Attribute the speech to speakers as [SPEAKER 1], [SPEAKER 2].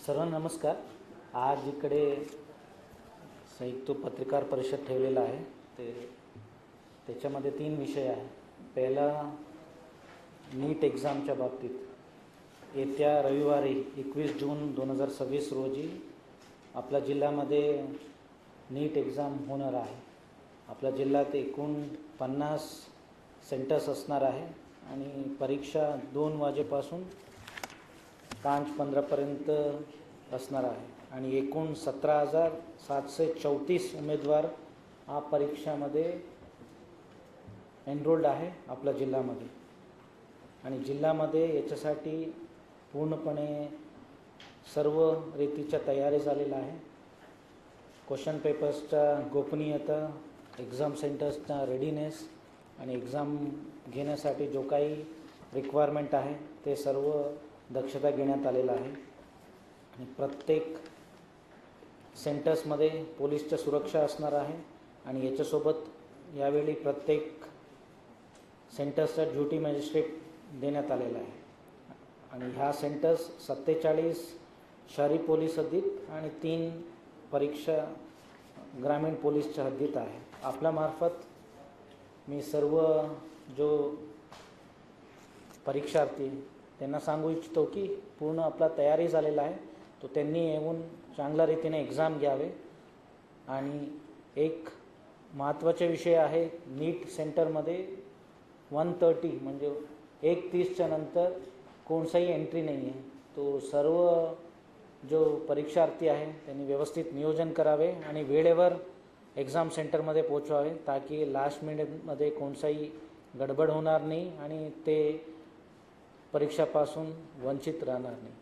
[SPEAKER 1] सर्वांना नमस्कार. आज इकडे संयुक्त पत्रकार परिषद ठेवलेला आहे. त्याच्यामध्ये 3 विषय आहे. पहिला नीट एक्झामच्या बाबतीत येत्या रविवारी 21 जून 2026 रोजी आपल्या जिल्ह्यामध्ये नीट एक्झाम होणार आहे. आपल्या जिल्ह्यात एकूण 50 सेंटर्स असणार आहे आणि परीक्षा 2 वाजेपासून 5:15पर्यंत असणार आहे आणि एकूण 17,734 उमेदवार हा परीक्षामध्ये एनरोल्ड आहे आपल्या जिल्ह्यामध्ये. आणि जिल्ह्यामध्ये याच्यासाठी पूर्णपणे सर्व रीतीच्या तयारी झालेल्या आहे. क्वेश्चन पेपर्सचा गोपनीयता, एक्झाम सेंटर्सचा रेडीनेस आणि एक्झाम घेण्यासाठी जो काही रिक्वायरमेंट आहे ते सर्व दक्षता घेण्यात आलेला आहे. आणि प्रत्येक सेंटर्समध्ये पोलीसच्या सुरक्षा असणार आहे आणि याच्यासोबत यावेळी प्रत्येक सेंटर्सचा ड्युटी मॅजिस्ट्रेट देण्यात आलेला आहे. आणि ह्या सेंटर्स 47 शहरी पोलीस हद्दीत आणि 3 परीक्षा ग्रामीण पोलीसच्या हद्दीत आहे. आपल्यामार्फत मी सर्व जो परीक्षार्थी त्यांना सांगू इच्छितो की पूर्ण आपला तयारी झालेला आहे, तो त्यांनी येऊन चांगल्या रीतीने एक्झाम घ्यावे. आणि एक महत्त्वाचा विषय आहे, नीट सेंटरमध्ये 1:30 म्हणजे 1:30च्या नंतर कोणताही एंट्री नाही आहे. तो सर्व जो परीक्षार्थी आहे त्यांनी व्यवस्थित नियोजन करावे आणि वेळेवर एक्झाम सेंटरमध्ये पोचवावे, ताकी लास्ट मिनिटमध्ये कोणताही गडबड होणार नाही आणि ते परीक्षापासून वंचित राहणार नाही.